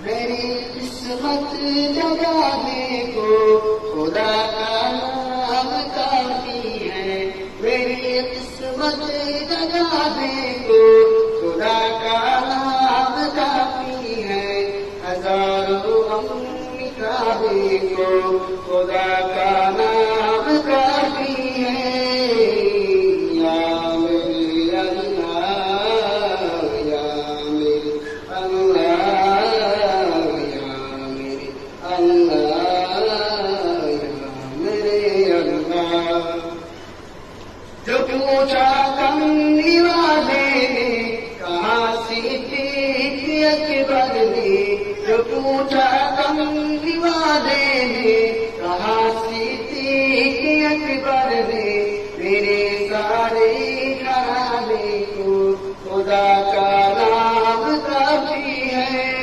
میری قسمت جگانے کو خدا کا نام کافی ہے، میری قسمت جگانے کو خدا کا نام کافی ہے، ہزاروں غم مٹانے کو خدا کا نام کافی ہے۔ یا میرے اللہ، یا میرے اللہ، یا میرے اللہ، یا میرے اللہ۔ جو پوچھا کملی والے نے کہاں صدیق اکبر نے، جو پوچھا کملی والے نے کہاں صدیق اکبر نے، میرے سارے گھرانے کو خدا کا نام کافی ہے۔